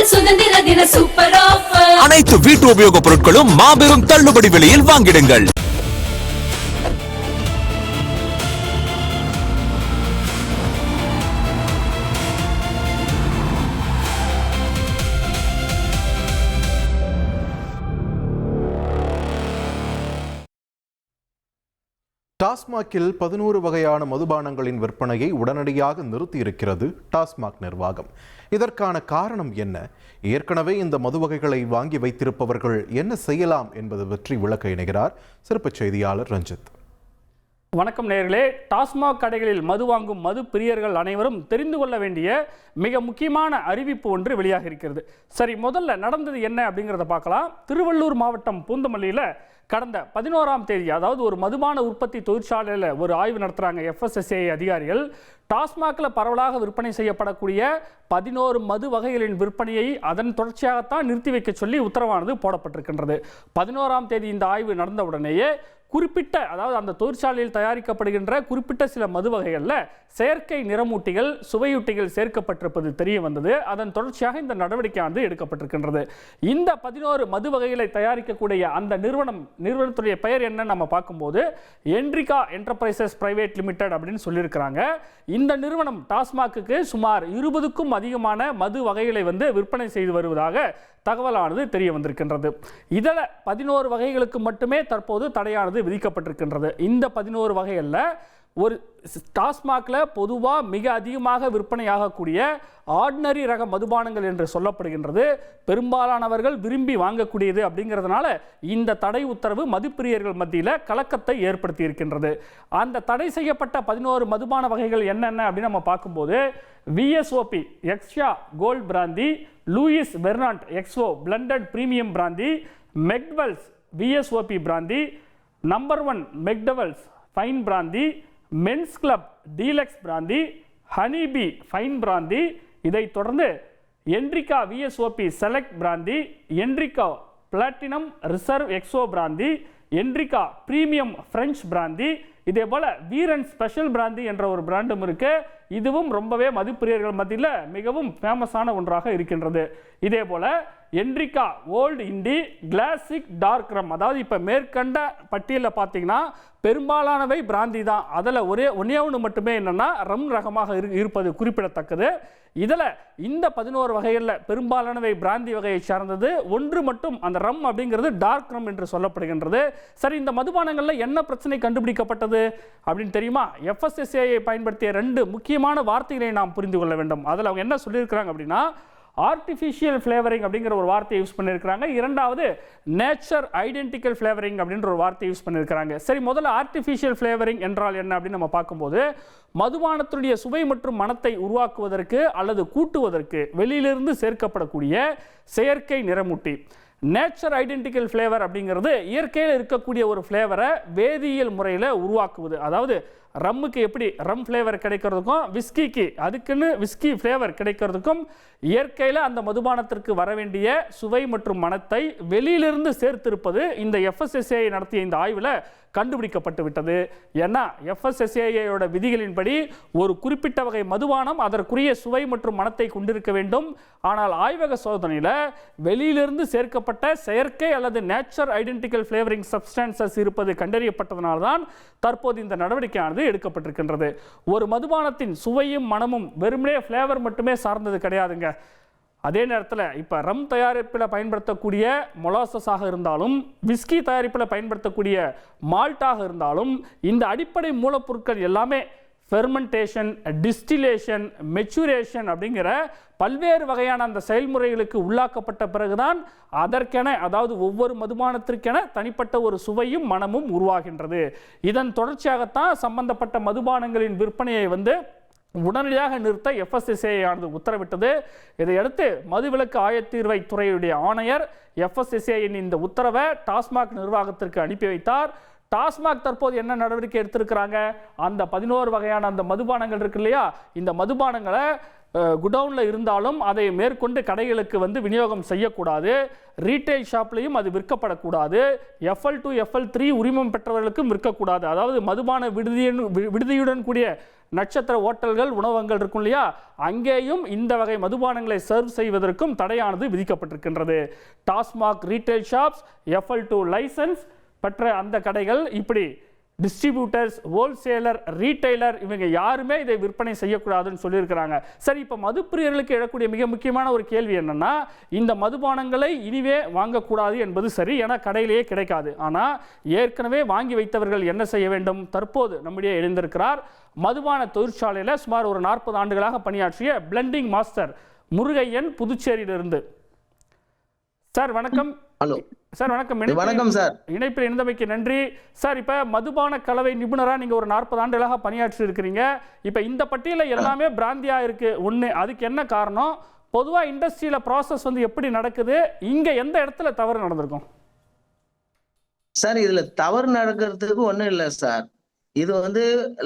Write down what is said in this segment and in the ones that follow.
சுதந்திர தின super offer. அனைத்து வீட்டு உபயோகப் பொருட்களும் மாபெரும் தள்ளுபடி விலையில் வாங்கிடுங்கள். டாஸ்மாகில் 11 வகையான மதுபானங்களின் விற்பனையை உடனடியாக நிறுத்தியிருக்கிறது டாஸ்மாக் நிர்வாகம். இதற்கான காரணம் என்ன? ஏற்கனவே இந்த மது வகைகளை வாங்கி வைத்திருப்பவர்கள் என்ன செய்யலாம் என்பது பற்றி விளக்க இணைகிறார் சிறப்பு செய்தியாளர் ரஞ்சித். வணக்கம் நேயர்களே. டாஸ்மாக் கடைகளில் மது வாங்கும் மது பிரியர்கள் அனைவரும் தெரிந்து கொள்ள வேண்டிய மிக முக்கியமான அறிவிப்பு ஒன்று வெளியாக இருக்கிறது. சரி, முதல்ல நடந்தது என்ன அப்படிங்கிறத பார்க்கலாம். திருவள்ளூர் மாவட்டம் பூந்தமல்லியில் கடந்த 11ஆம் தேதி, அதாவது ஒரு மதுபான உற்பத்தி தொழிற்சாலையில் ஒரு ஆய்வு நடத்துகிறாங்க FSSAI அதிகாரிகள். டாஸ்மாகில் பரவலாக விற்பனை செய்யப்படக்கூடிய 11 மது வகைகளின் விற்பனையை அதன் தொடர்ச்சியாகத்தான் நிறுத்தி வைக்க சொல்லி உத்தரவானது போடப்பட்டிருக்கின்றது. 11ஆம் தேதி இந்த ஆய்வு நடந்த உடனேயே குறிப்பிட்ட, அதாவது அந்த தொழிற்சாலையில் தயாரிக்கப்படுகின்ற குறிப்பிட்ட சில மது வகைகளில் செயற்கை நிறமூட்டிகள், சுவையூட்டிகள் சேர்க்கப்பட்டிருப்பது தெரிய வந்தது. அதன் தொடர்ச்சியாக இந்த நடவடிக்கையானது எடுக்கப்பட்டிருக்கின்றது. இந்த 11 மது வகைகளை தயாரிக்கக்கூடிய அந்த நிறுவனத்துடைய பெயர் என்ன நம்ம பார்க்கும்போது என்ரிகா என்டர்பிரைசஸ் பிரைவேட் லிமிடெட் அப்படின்னு சொல்லியிருக்கிறாங்க. இந்த நிறுவனம் டாஸ்மாக்கு சுமார் 20க்கும் அதிகமான மது வகைகளை விற்பனை செய்து வருவதாக தகவலானது தெரிய வந்திருக்கின்றது. இதில் 11 வகைகளுக்கு மட்டுமே தற்போது தடையானது விதிக்கப்பட்டிருக்கின்றது. இந்த 11 வகைகளில் ஒரு டாஸ்மாகில் பொதுவாக மிக அதிகமாக விற்பனையாகக்கூடிய ஆர்டினரி ரக மதுபானங்கள் என்று சொல்லப்படுகின்றது. பெரும்பாலானவர்கள் விரும்பி வாங்கக்கூடியது அப்படிங்கிறதுனால இந்த தடை உத்தரவு மதுப்பிரியர்கள் மத்தியில் கலக்கத்தை ஏற்படுத்தி இருக்கின்றது. அந்த தடை செய்யப்பட்ட 11 மதுபான வகைகள் என்னென்ன அப்படின்னு நம்ம பார்க்கும்போது VSOP extra gold brandy, Louis Bernard XO blended premium brandy, McDowell's VSOP brandy, number 1 McDowell's fine brandy, Men's Club deluxe brandy, Honeybee fine brandy, இதைத் தொடர்ந்து Enrica VSOP select brandy, Enrica platinum reserve XO brandy, Enrica premium French brandy, இதே போல வீரன் special பிராந்தி என்ற ஒரு பிராண்டும் இருக்கு. இதுவும் ரொம்பவே மதுப்பிரியர்கள் மத்தியில் மிகவும் ஃபேமஸான ஒன்றாக இருக்கின்றது. இதே போல Enrica old indie classic dark ரம், அதாவது இப்போ மேற்கண்ட பட்டியலில் பார்த்தீங்கன்னா பெரும்பாலானவை பிராந்தி தான். அதில் ஒன்னே ஒன்று மட்டுமே என்னன்னா ரம் ரகமாக இருப்பது குறிப்பிடத்தக்கது. இதில் இந்த 11 வகைகளில் பெரும்பாலானவை பிராந்தி வகையை சார்ந்தது. ஒன்று மட்டும் அந்த ரம் அப்படிங்கிறது டார்க் ரம் என்று சொல்லப்படுகின்றது. சரி, இந்த மதுபானங்களில் என்ன பிரச்சனை கண்டுபிடிக்கப்பட்டது அப்படின்னு தெரியுமா? FSSAI பயன்படுத்திய 2 முக்கியமான வார்த்தைகளை நாம் புரிந்து கொள்ள வேண்டும். அதில் அவங்க என்ன சொல்லியிருக்கிறாங்க அப்படின்னா ஆர்டிஃபிஷியல் ஃப்ளேவரிங் அப்படிங்கிற ஒரு வார்த்தையை யூஸ் பண்ணியிருக்கிறாங்க. இரண்டாவது நேச்சர் ஐடென்டிக்கல் ஃப்ளேவரிங் அப்படின்ற ஒரு வார்த்தையை யூஸ் பண்ணியிருக்கிறாங்க. சரி, முதல்ல ஆர்டிஃபிஷியல் ஃப்ளேவரிங் என்றால் என்ன அப்படின்னு நம்ம பார்க்கும்போது மதுபானத்துடைய சுவை மற்றும் மணத்தை உருவாக்குவதற்கு அல்லது கூட்டுவதற்கு வெளியிலிருந்து சேர்க்கப்படக்கூடிய செயற்கை நிறமூட்டி. நேச்சர் ஐடென்டிக்கல் ஃப்ளேவர் அப்படிங்கிறது இயற்கையில் இருக்கக்கூடிய ஒரு ஃப்ளேவரை வேதியியல் முறையில் உருவாக்குவது. அதாவது ரம்முக்கு எப்படி ரம் ஃப்ளேவர் கிடைக்கிறதுக்கும் விஸ்கிக்கு அதுக்குன்னு விஸ்கி ஃப்ளேவர் கிடைக்கிறதுக்கும் இயற்கையில் அந்த மதுபானத்திற்கு வர வேண்டிய சுவை மற்றும் மணத்தை வெளியிலிருந்து சேர்த்திருப்பது இந்த FSSAI நடத்திய இந்த ஆய்வில் கண்டுபிடிக்கப்பட்டு விட்டது. ஏன்னா FSSAIயோட விதிகளின்படி ஒரு குறிப்பிட்ட வகை மதுபானம் அதற்குரிய சுவை மற்றும் மணத்தை கொண்டிருக்க வேண்டும். ஆனால் ஆய்வக சோதனையில் வெளியிலிருந்து சேர்க்கப்பட்ட செயற்கை அல்லது நேச்சர் ஐடென்டிக்கல் ஃப்ளேவரிங் சப்ஸ்டான்சஸ் இருப்பது கண்டறியப்பட்டதனால்தான் தற்போது இந்த நடவடிக்கையானது எடுக்கப்பட்டிருக்கின்றது. ஒரு மதுபானத்தின் சுவையும் மனமும் வெறுமனே ஃப்ளேவர் மட்டுமே சார்ந்தது கிடையாதுங்க. அதே நேரத்தில் இப்போ ரம் தயாரிப்பில் பயன்படுத்தக்கூடிய மொலாசஸாக இருந்தாலும் விஸ்கி தயாரிப்பில் பயன்படுத்தக்கூடிய மால்ட்டாக இருந்தாலும் இந்த அடிப்படை மூலப்பொருட்கள் எல்லாமே ஃபெர்மெண்டேஷன், டிஸ்டிலேஷன், மெச்சூரேஷன் அப்படிங்கிற பல்வேறு வகையான அந்த செயல்முறைகளுக்கு உள்ளாக்கப்பட்ட பிறகுதான் அதற்கென, அதாவது ஒவ்வொரு மதுபானத்திற்கென தனிப்பட்ட ஒரு சுவையும் மனமும் உருவாகின்றது. இதன் தொடர்ச்சியாகத்தான் சம்பந்தப்பட்ட மதுபானங்களின் விற்பனையை உடனடியாக நிறுத்த FSSAI ஆனது உத்தரவிட்டது. இதையடுத்து மதுவிலக்கு ஆயத்தீர்வை துறையுடைய ஆணையர் FSSAIயின் இந்த உத்தரவை டாஸ்மாக் நிர்வாகத்திற்கு அனுப்பி வைத்தார். டாஸ்மாக் தற்போது என்ன நடவடிக்கை எடுத்திருக்கிறாங்க? அந்த 11 வகையான அந்த மதுபானங்கள் இருக்கு இல்லையா, இந்த மதுபானங்களை குடவுனில் இருந்தாலும் அதை மேற்கொண்டு கடைகளுக்கு வந்து விநியோகம் செய்யக்கூடாது. ரீட்டைல் ஷாப்லையும் அது விற்கப்படக்கூடாது. FL2 FL3 உரிமம் பெற்றவர்களுக்கும் விற்கக்கூடாது. அதாவது மதுபான விடுதியுடன் கூடிய நட்சத்திர ஹோட்டல்கள் உணவகங்கள் இருக்கும் இல்லையா, அங்கேயும் இந்த வகை மதுபானங்களை சர்வ் செய்வதற்கும் தடையானது விதிக்கப்பட்டிருக்கின்றது. TASMAC retail shops, FL2 licence பெற்ற அந்த கடைகள், இப்படி டிஸ்ட்ரிபியூட்டர்ஸ், ஹோல்சேலர், ரீட்டைலர் இவங்க யாருமே இதை விற்பனை செய்யக்கூடாதுன்னு சொல்லியிருக்கிறாங்க. சரி, இப்போ மதுப்பிரியர்களுக்கு எழக்கூடிய மிக முக்கியமான ஒரு கேள்வி என்னன்னா, இந்த மதுபானங்களை இனிவே வாங்கக்கூடாது என்பது சரி, ஏன்னா கடையிலேயே கிடைக்காது. ஆனால் ஏற்கனவே வாங்கி வைத்தவர்கள் என்ன செய்ய வேண்டும்? தற்போது நம்முடைய எழுந்திருக்கிறார் மதுபான தொழிற்சாலையில் சுமார் ஒரு 40 ஆண்டுகளாக பணியாற்றிய பிளெண்டிங் மாஸ்டர் முருகையன், புதுச்சேரியிலிருந்து. சார் வணக்கம். ஹலோ சார் வணக்கம். வணக்கம் சார். இணைப்பில் இணைந்தமைக்கு நன்றி சார். இப்போ மதுபான கலவை நிபுணராக நீங்கள் ஒரு 40 ஆண்டுகளாக பணியாற்றி இருக்கிறீங்க. இப்போ இந்த பட்டியலில் எல்லாமே பிராந்தியாக இருக்குது ஒன்று, அதுக்கு என்ன காரணம்? பொதுவாக இண்டஸ்ட்ரியில் ப்ராசஸ் வந்து எப்படி நடக்குது? இங்கே எந்த இடத்துல தவறு நடந்திருக்கும் சார்? இதில் தவறு நடக்கிறதுக்கு ஒன்றும் இல்லை சார். இது வந்து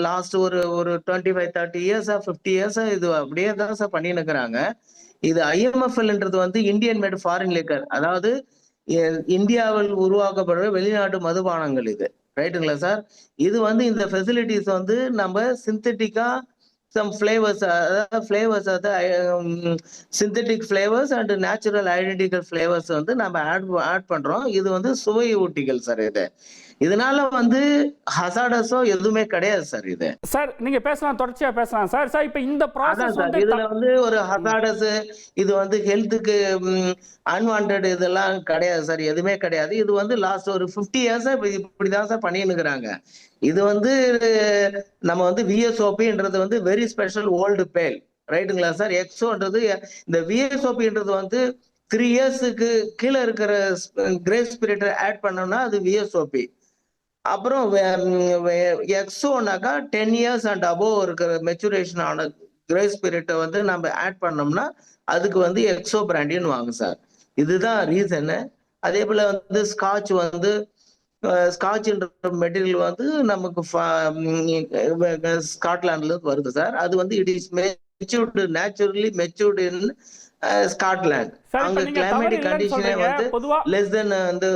லாஸ்ட் ஒரு 25-30 இயர்ஸா 50 இயர்ஸா இது அப்படியே தான் சார் பண்ணின்னு இருக்கிறாங்க. இது IMFLன்றது வந்து இந்தியன் மேட் ஃபாரின் லிக்கர், அதாவது இந்தியாவில் உருவாக்கப்படுற வெளிநாட்டு மதுபானங்கள் இது, ரைட்டுங்களா சார்? இது வந்து இந்த ஃபெசிலிட்டிஸ் வந்து நம்ம சிந்தட்டிக்கா சம் ஃப்ளேவர்ஸ், அதாவது ஃப்ளேவர்ஸ், அதாவது synthetic flavours and natural identical flavours வந்து நம்ம ஆட் பண்றோம். இது வந்து சுவை ஊட்டிகள் சார். இதனால வந்து ஹசார்டஸோ எதுவுமே கிடையாது சார். இது சார் நீங்க பேசலாம், தொடர்ச்சியா பேசலாம் சார். சார் இப்போ இந்த ப்ராசஸ் வந்து இதுல வந்து ஒரு ஹசார்டஸ், இது வந்து ஹெல்த்துக்கு அன்வான்ட் இதெல்லாம் கிடையாது சார், எதுவுமே கிடையாது. இது வந்து லாஸ்ட் ஒரு 50 இயர்ஸா இப்படிதான் சார் பண்ணின்னு இருக்கிறாங்க. இது வந்து நம்ம வந்து VSOPன்றது வந்து வெரி ஸ்பெஷல் ஓல்டு பேல், ரைட்டுங்களா சார்? எக்ஸோன்றது, இந்த VSOPன்றது வந்து 3 இயர்ஸுக்கு கீழே இருக்கிற கிரேஸ் பீரியட் ஆட் பண்ணோம்னா அது VSOP. அப்புறம் எக்ஸோனாக்கா 10 இயர்ஸ் அண்ட் அபோவ் இருக்கிற மெச்சுரேஷன் ஆன கிரேஸ் பீரியட்டை வந்து நம்ம ஆட் பண்ணோம்னா அதுக்கு வந்து எக்ஸோ பிராண்டின்னு வாங்க சார். இதுதான் ரீசனு. அதே போல வந்து ஸ்காட்ச் வந்து, ஸ்காட்ச்ன்ற மெட்டீரியல் வந்து நமக்கு ஸ்காட்லாண்ட்ல இருந்து வருது சார். அது வந்து it is matured, naturally matured in Scotland. அங்க கிளைமேட்டிக் கண்டிஷனே வந்து லெஸ் தென் வந்து.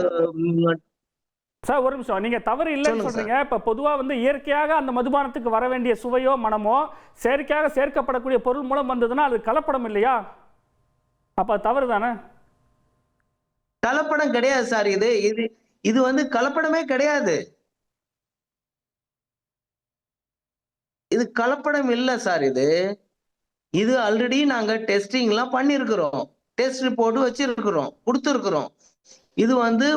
சார் ஒரு நிமிஷம், நீங்க தவறு இல்லைன்னு சொல்றீங்க. இப்ப பொதுவா வந்து இயற்கையாக அந்த மதுபானத்துக்கு வர வேண்டிய சுவையோ மனமோ செயற்கையாக சேர்க்கப்படக்கூடிய பொருள் மூலம் வந்ததுன்னா அது கலப்படம் இல்லையா? அப்ப தவறு தானே? கலப்படம் கிடையாது சார். இது வந்து கலப்படமே கிடையாது. இது கலப்படம் இல்லை சார். இது ஆல்ரெடி நாங்க டெஸ்டிங் எல்லாம் பண்ணிருக்கிறோம், டெஸ்ட் ரிப்போர்ட் வச்சிருக்கிறோம், கொடுத்துருக்கிறோம். இது வந்து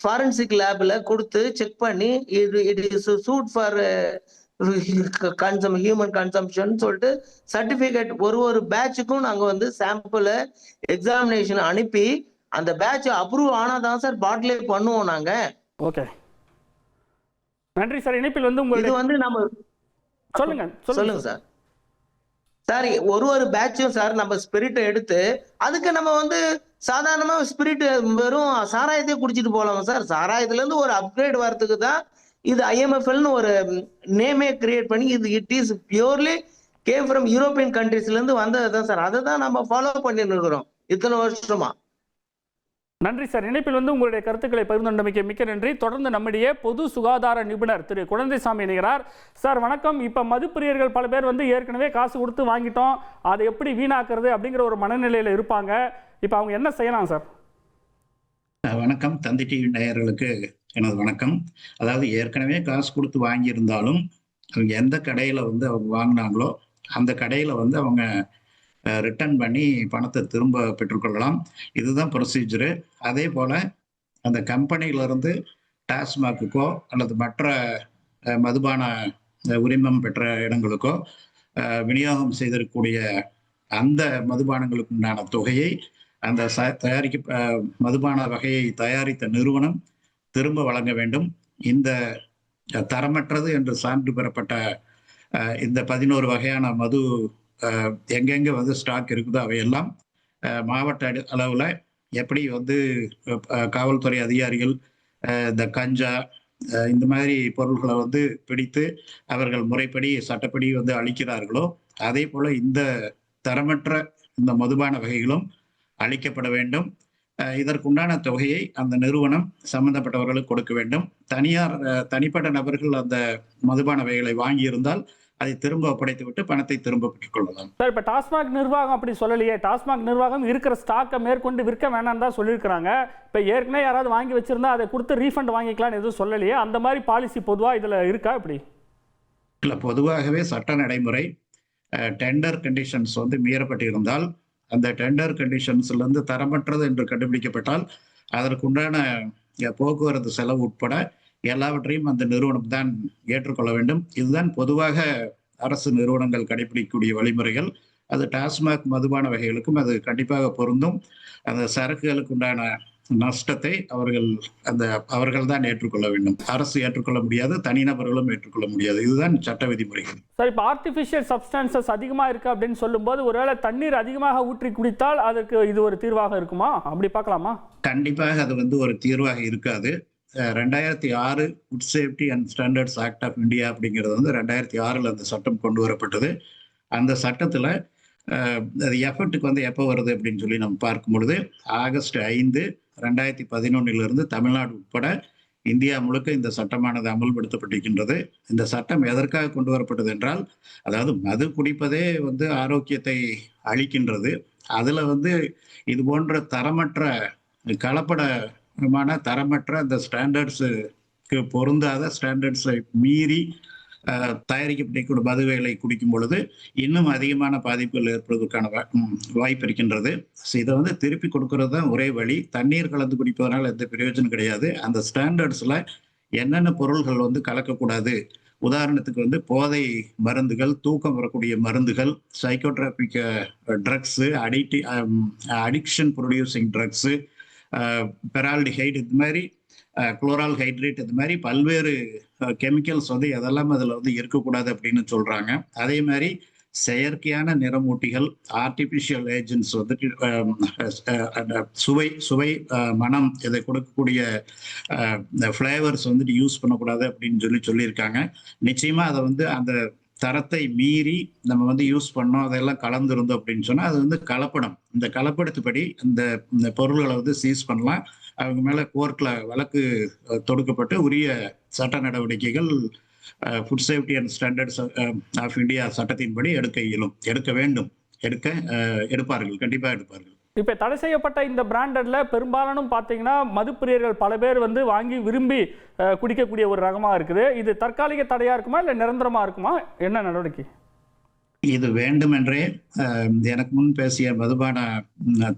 ஃபாரன்சிக் லேப்ல கொடுத்து செக் பண்ணி it is suit for human consumption சொல்லிட்டு சர்டிபிகேட் ஒரு பேட்சுக்கும் நாங்க வந்து சாம்பிள் எக்ஸாமினேஷன் அனுப்பி அந்த பேட்ச் அப்ரூவ் ஆனாதான் சார் பாட்டிலே பண்ணுவோம் நாங்க. ஓகே, நன்றி சார். இணைப்பில் வந்து உங்களுக்கு இது வந்து நம்ம சொல்லுங்க சார். சார் ஒரு பேட்சும் சார் நம்ம ஸ்பிரிட்டை எடுத்து அதுக்கு நம்ம வந்து சாதாரணமா ஸ்பிரிட் வெறும் சாராயத்தையே குடிச்சிட்டு போகலாமா சார்? சாராயத்துல இருந்து ஒரு அப்கிரேட் வரதுக்கு தான் இது IMFLன்னு ஒரு நேமே கிரியேட் பண்ணி, இது it is purely came from European கண்ட்ரீஸ்ல இருந்து வந்ததுதான் சார். அதை தான் நம்ம ஃபாலோ பண்ணிட்டு இருக்கிறோம் இத்தனை வருஷமா. நன்றி சார். இணைப்பில் வந்து உங்களுடைய கருத்துக்களை பகிர்ந்தமைக்கு மிக்க நன்றி. தொடர்ந்து நம்முடைய பொது சுகாதார நிபுணர் திரு குழந்தைசாமி இணைகிறார். சார் வணக்கம். இப்போ மதுப்பிரியர்கள் பல பேர் வந்து ஏற்கனவே காசு கொடுத்து வாங்கிட்டோம், அதை எப்படி வீணாக்குறது அப்படிங்கிற ஒரு மனநிலையில் இருப்பாங்க. இப்போ அவங்க என்ன செய்யலாம் சார்? வணக்கம். தந்தி டிவி நேயர்களுக்கு எனது வணக்கம். அதாவது ஏற்கனவே காசு கொடுத்து வாங்கியிருந்தாலும் அவங்க எந்த கடையில் வந்து அவங்க வாங்கினாங்களோ அந்த கடையில் வந்து அவங்க ரிட்டர்ன் பண்ணி பணத்தை திரும்ப பெற்றுக்கொள்ளலாம். இதுதான் ப்ரொசீஜரு. அதே போல் அந்த கம்பெனியிலிருந்து டாஸ்மாக்குக்கோ அல்லது மற்ற மதுபான உரிமம் பெற்ற இடங்களுக்கோ விநியோகம் செய்திருக்கக்கூடிய அந்த மதுபானங்களுக்கு உண்டான தொகையை அந்த மதுபான வகையை தயாரித்த நிறுவனம் திரும்ப வழங்க வேண்டும். இந்த தரமற்றது என்று சான்று பெறப்பட்ட இந்த 11 வகையான மது எங்கெங்கே வந்து ஸ்டாக் இருக்குதோ அவையெல்லாம் மாவட்ட அளவில் எப்படி வந்து காவல்துறை அதிகாரிகள் இந்த கஞ்சா இந்த மாதிரி பொருள்களை வந்து பிடித்து அவர்கள் முறைப்படி சட்டப்படி வந்து அளிக்கிறார்களோ அதே போல இந்த தரமற்ற இந்த மதுபான வகைகளும் அளிக்கப்பட வேண்டும். இதற்குண்டான தொகையை அந்த நிறுவனம் சம்பந்தப்பட்டவர்களுக்கு கொடுக்க வேண்டும். தனிப்பட்ட நபர்கள் அந்த மதுபான வகைகளை வாங்கியிருந்தால் அதை திரும்ப ஒப்படைத்துவிட்டு பணத்தை திரும்ப பெற்றுக் கொள்ளலாம். சார், இப்போ டாஸ்மாக் நிர்வாகம் அப்படி சொல்லலையே. டாஸ்மாக் நிர்வாகம் இருக்கிற ஸ்டாக்கை மேற்கொண்டு விற்க வேணாம் தான் சொல்லியிருக்கிறாங்க. இப்போ ஏற்கனவே யாராவது வாங்கி வச்சிருந்தா அதை கொடுத்து ரீஃபண்ட் வாங்கிக்கலாம்னு எதுவும் சொல்லலையே. அந்த மாதிரி பாலிசி பொதுவாக இதில் இருக்கா இப்படி? இல்லை, பொதுவாகவே சட்ட நடைமுறை டெண்டர் கண்டிஷன்ஸ் மீறப்பட்டிருந்தால் அந்த டெண்டர் கண்டிஷன்ஸ்லேருந்து தரமற்றது என்று கண்டுபிடிக்கப்பட்டால் அதற்குண்டான போக்குவரத்து செலவு உட்பட எல்லாவற்றையும் அந்த நிறுவனம் தான் ஏற்றுக்கொள்ள வேண்டும். இதுதான் பொதுவாக அரசு நிறுவனங்கள் கடைபிடிக்கக்கூடிய வழிமுறைகள். அது டாஸ்மாக் மதுபான வகைகளுக்கும் அது கண்டிப்பாக பொருந்தும். அந்த சரக்குகளுக்கு உண்டான நஷ்டத்தை அவர்கள் தான் ஏற்றுக்கொள்ள வேண்டும். அரசு ஏற்றுக்கொள்ள முடியாது, தனிநபர்களும் ஏற்றுக்கொள்ள முடியாது. இதுதான் சட்ட விதிமுறைகள். சார், இப்போ ஆர்டிஃபிஷியல் சப்ஸ்டன்சஸ் அதிகமாக இருக்கு அப்படின்னு சொல்லும்போது ஒருவேளை தண்ணீர் அதிகமாக ஊற்றி குடித்தால் அதற்கு இது ஒரு தீர்வாக இருக்குமா? அப்படி பார்க்கலாமா? கண்டிப்பாக அது ஒரு தீர்வாக இருக்காது. 2006 food safety and standards act of India அப்படிங்கிறது 2006 அந்த சட்டம் கொண்டு வரப்பட்டது. அந்த சட்டத்தில் அது எஃபெக்ட்டுக்கு எப்போ வருது அப்படின்னு சொல்லி நம்ம பார்க்கும் பொழுது ஆகஸ்ட் 5, 2011 தமிழ்நாடு உட்பட இந்தியா முழுக்க இந்த சட்டமானது அமல்படுத்தப்பட்டிருக்கின்றது. இந்த சட்டம் எதற்காக கொண்டு வரப்பட்டது என்றால், அதாவது மது குடிப்பதே ஆரோக்கியத்தை அளிக்கின்றது. அதுல இது போன்ற தரமற்ற கலப்படமான தரமற்ற அந்த ஸ்டாண்டர்ட்ஸுக்கு பொருந்தாத ஸ்டாண்டர்ட்ஸை மீறி தயாரிக்கப்பட்ட மதுவைகளை குடிக்கும் பொழுது இன்னும் அதிகமான பாதிப்புகள் ஏற்படுவதற்கான வாய்ப்பு இருக்கின்றது. இதை திருப்பி கொடுக்கறது தான் ஒரே வழி. தண்ணீர் கலந்து குடிப்பதனால் எந்த பிரயோஜனம் கிடையாது. அந்த ஸ்டாண்டர்ட்ஸ்ல என்னென்ன பொருள்கள் கலக்கக்கூடாது, உதாரணத்துக்கு போதை மருந்துகள், தூக்கம் வரக்கூடிய மருந்துகள், psychotropic drugs, addiction producing drugs, paraldehyde, இது மாதிரி குளோரால் ஹைட்ரேட், இது மாதிரி பல்வேறு கெமிக்கல்ஸ் எதெல்லாம் அதில் இருக்கக்கூடாது அப்படின்னு சொல்றாங்க. அதே மாதிரி செயற்கையான நிறமூட்டிகள், ஆர்டிபிஷியல் ஏஜென்ட்ஸ் சுவை மனம் இதை கொடுக்கக்கூடிய ஃப்ளேவர்ஸ் யூஸ் பண்ணக்கூடாது அப்படின்னு சொல்லியிருக்காங்க. நிச்சயமா அதை அந்த தரத்தை மீறி நம்ம யூஸ் பண்ணோம், அதெல்லாம் கலந்துருந்தோம் அப்படின்னு சொன்னா அது கலப்படம். இந்த கலப்படத்துப்படி இந்த பொருள்களை சீஸ் பண்ணலாம். அவங்க மேல கோர்ட்ல வழக்கு தொடுக்கப்பட்டு உரிய சட்ட நடவடிக்கைகள் food safety and standards of India சட்டத்தின்படி எடுப்பார்கள், கண்டிப்பா எடுப்பார்கள். இப்போ தடை செய்யப்பட்ட இந்த பிராண்டட்ல பெரும்பாலும் பார்த்தீங்கன்னா மதுப்பிரியர்கள் பல பேர் வாங்கி விரும்பி குடிக்கக்கூடிய ஒரு ரகமாக இருக்குது. இது தற்காலிக தடையா இருக்குமா இல்லை நிரந்தரமா இருக்குமா? என்ன நடவடிக்கை? இது வேண்டுமென்றே எனக்கு முன் பேசிய மதுபான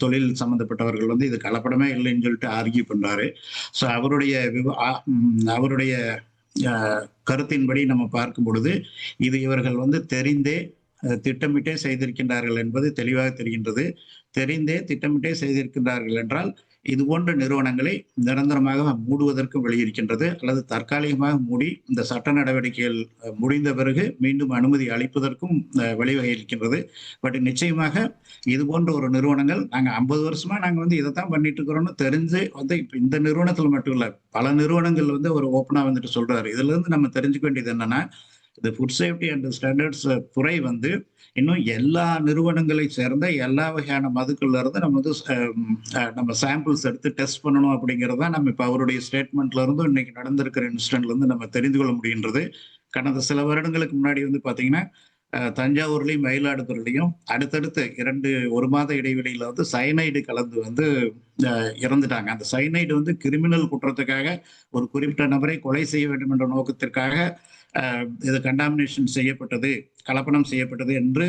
தொழில் சம்பந்தப்பட்டவர்கள் இது கலப்படமே இல்லைன்னு சொல்லிட்டு ஆர்கியூ பண்றாரு. ஸோ அவருடைய கருத்தின்படி நம்ம பார்க்கும் பொழுது இது இவர்கள் தெரிந்தே திட்டமிட்டே செய்திருக்கின்றார்கள் என்பது தெளிவாக தெரிகின்றது. தெரிந்தே திட்டமிட்டே செய்திருக்கின்றார்கள் என்றால் இது போன்ற நிறுவனங்களை நிரந்தரமாக மூடுவதற்கும் வெளியிருக்கின்றது, அல்லது தற்காலிகமாக மூடி இந்த சட்ட நடவடிக்கைகள் முடிந்த பிறகு மீண்டும் அனுமதி அளிப்பதற்கும் வழிவகை இருக்கின்றது. பட் நிச்சயமாக இது போன்ற ஒரு நிறுவனங்கள் நாங்கள் 50 வருஷமா நாங்கள் இதைத்தான் பண்ணிட்டு இருக்கிறோம்னு தெரிஞ்சு இப்போ இந்த நிறுவனத்தில் மட்டும் இல்லை, பல நிறுவனங்கள் ஒரு ஓப்பனா சொல்றாரு. இதுல இருந்து நம்ம தெரிஞ்சுக்க வேண்டியது என்னன்னா, இந்த ஃபுட் சேஃப்டி அண்ட் ஸ்டாண்டர்ட்ஸ் துறை இன்னும் எல்லா நிறுவனங்களை சேர்ந்த எல்லா வகையான மதுக்கள்ல இருந்து நம்ம சாம்பிள்ஸ் எடுத்து டெஸ்ட் பண்ணணும் அப்படிங்கிறத நம்ம இப்போ அவருடைய ஸ்டேட்மெண்ட்ல இருந்து இன்னைக்கு நடந்திருக்கிற இன்சிடென்ட்ல இருந்து நம்ம தெரிந்து கொள்ள முடிகின்றது. கடந்த சில வருடங்களுக்கு முன்னாடி பாத்தீங்கன்னா தஞ்சாவூர்லையும் மயிலாடுதுறையிலையும் அடுத்தடுத்து 1 மாத இடைவெளியில சயனைடு கலந்து இறந்துட்டாங்க. அந்த சயனைடு கிரிமினல் குற்றத்துக்காக ஒரு குறிப்பிட்ட நபரை கொலை செய்ய வேண்டும் என்ற நோக்கத்திற்காக இது கண்டாமினேஷன் செய்யப்பட்டது, கலப்படம் செய்யப்பட்டது என்று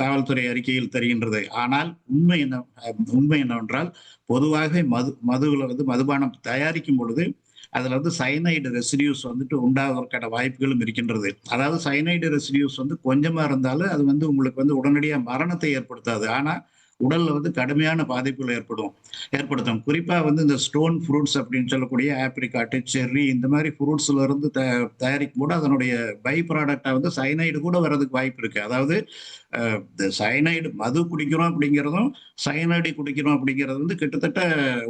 காவல்துறை அறிக்கையில் தெரிகின்றது. ஆனால் உண்மை என்னவென்றால், பொதுவாக மதுவில் மதுபானம் தயாரிக்கும் பொழுது அதுல சயனைடு ரெசிடியூஸ் உண்டாவதற்கான வாய்ப்புகளும் இருக்கின்றது. அதாவது சயனைடு ரெசிடியூஸ் கொஞ்சமா இருந்தாலும் அது உங்களுக்கு உடனடியாக மரணத்தை ஏற்படுத்தாது, ஆனா உடல்ல கடுமையான பாதிப்புகள் ஏற்படுத்தும். குறிப்பா இந்த ஸ்டோன் ஃப்ரூட்ஸ் அப்படின்னு சொல்லக்கூடிய ஆப்ரிகாட்டு, செர்ரி, இந்த மாதிரி ஃப்ரூட்ஸ்ல இருந்து தயாரிக்கும் போது அதனுடைய பை ப்ராடக்டா சயனைடு கூட வர்றதுக்கு வாய்ப்பு இருக்கு. அதாவது சயனைடு மது குடிக்கிறோம் அப்படிங்கிறதும் சயனைடு குடிக்கிறோம் அப்படிங்கிறது வந்து கிட்டத்தட்ட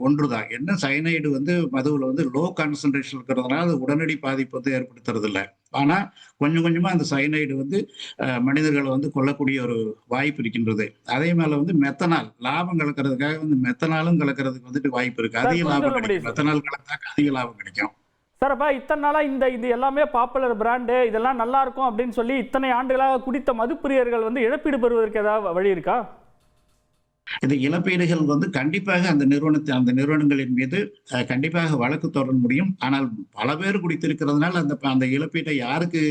ஒன்றுதான். என்ன சயனைடு வந்து மதுவில் வந்து லோ கான்சன்ட்ரேஷன் இருக்கிறதுனால அது உடனடி பாதிப்பு வந்து ஏற்படுத்துறது இல்லை. ஆனா கொஞ்சம் கொஞ்சமா அந்த சயனைடு வந்து மனிதர்களை வந்து கொல்லக்கூடிய ஒரு வாய்ப்பு இருக்கின்றது. அதே மேல வந்து மெத்தனால் லாபம் கலக்கிறதுக்காக வந்து மெத்தனாலும் கலக்கிறதுக்கு வந்துட்டு வாய்ப்பு இருக்கு. அதிக லாபம் கிடைக்கும். மெத்தனால் கலந்தாக்க அதிக லாபம் கிடைக்கும். சார் அப்ப இத்தனை நாளா இது எல்லாமே பாப்புலர் பிராண்டு இதெல்லாம் நல்லா இருக்கும் அப்படின்னு சொல்லி இத்தனை ஆண்டுகளாக குடித்த மதுப்பிரியர்கள் வந்து இழப்பீடு பெறுவதற்கு ஏதாவது வழி இருக்கா? இந்த இழப்பீடுகள் வந்து கண்டிப்பாக அந்த நிறுவனங்களின் மீது கண்டிப்பாக வழக்கு தொடர முடியும். ஆனால் பல பேர் குடித்திருக்கிறதுனால அந்த இழப்பீட்டை யாருக்கு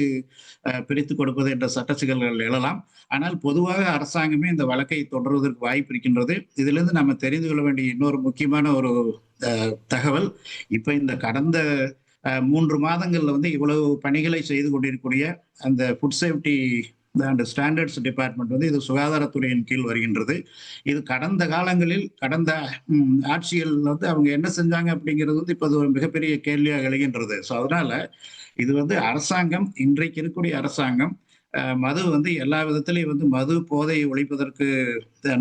பிரித்து கொடுப்பது என்ற சட்ட சிக்கல்கள் எழலாம். ஆனால் பொதுவாக அரசாங்கமே இந்த வழக்கை தொடர்வதற்கு வாய்ப்பு இருக்கின்றது. இதிலிருந்து நம்ம தெரிந்து கொள்ள வேண்டிய இன்னொரு முக்கியமான ஒரு தகவல், இப்ப இந்த கடந்த 3 மாதங்கள்ல வந்து இவ்வளவு பணிகளை செய்து கொண்டிருக்கக்கூடிய அந்த food safety and standards department வந்து இது சுகாதாரத்துறையின் கீழ் வருகின்றது. இது கடந்த காலங்களில் கடந்த ஆட்சிகள் வந்து அவங்க என்ன செஞ்சாங்க அப்படிங்கிறது வந்து இப்ப ஒரு மிகப்பெரிய கேள்வியாக எழுகின்றது. ஸோ அதனால இது வந்து அரசாங்கம், இன்றைக்கு இருக்கக்கூடிய அரசாங்கம் மது வந்து எல்லா விதத்திலையும் வந்து மது போதையை ஒழிப்பதற்கு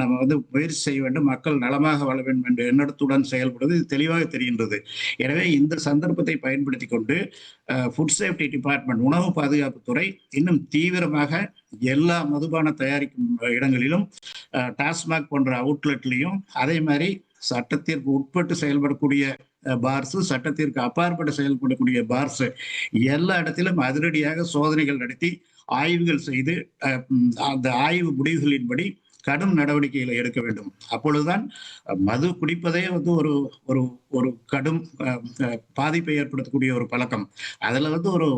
நம்ம வந்து முயற்சி செய்ய வேண்டும், மக்கள் நலமாக வாழ வேண்டும் என்ற எண்ணத்துடன் செயல்படுவது இது தெளிவாக தெரிகின்றது. எனவே இந்த சந்தர்ப்பத்தை பயன்படுத்தி கொண்டு ஃபுட் சேஃப்டி டிபார்ட்மெண்ட், உணவு பாதுகாப்புத்துறை இன்னும் தீவிரமாக எல்லா மதுபான தயாரிக்கும் இடங்களிலும், டாஸ்மாக் போன்ற அவுட்லெட்லையும், அதே மாதிரி சட்டத்திற்கு உட்பட்டு செயல்படக்கூடிய பார்ஸ், சட்டத்திற்கு அப்பாற்பட்டு செயல்படக்கூடிய பார்ஸ் எல்லா இடத்திலும் அதிரடியாக சோதனைகள் நடத்தி ஆய்வுகள் செய்து அந்த ஆய்வு முடிவுகளின்படி கடும் நடவடிக்கைகளை எடுக்க வேண்டும். அப்பொழுதுதான் மது குடிப்பதே வந்து ஒரு ஒரு ஒரு கடும் பாதிப்பை ஏற்படுத்தக்கூடிய ஒரு பழக்கம். அதுல வந்து ஒரு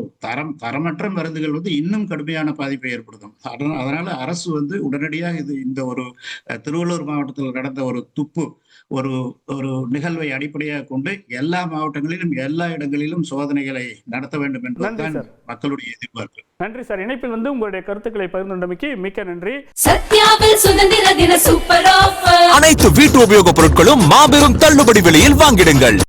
தரமற்ற மருந்துகள் வந்து இன்னும் கடுமையான பாதிப்பை ஏற்படுத்தும். அதனால அரசு வந்து உடனடியாக இந்த ஒரு திருவள்ளூர் மாவட்டத்தில் நடந்த ஒரு துப்பு ஒரு ஒரு நிகழ்வை அடிப்படையாக கொண்டு எல்லா மாவட்டங்களிலும் எல்லா இடங்களிலும் சோதனைகளை நடத்த வேண்டும் என்பதுதான் மக்களுடைய எதிர்பார்ப்பு. நன்றி சார். இணைப்பில் வந்து உங்களுடைய கருத்துக்களை பகிர்ந்தமைக்கு மிக்க நன்றி. சத்யாவில் சுதந்திர தின சூப்பர் ஆஃபர். அனைத்து வீட்டு உபயோகப் பொருட்களும் மாபெரும் தள்ளுபடி விலையில் வாங்கிடுங்கள்.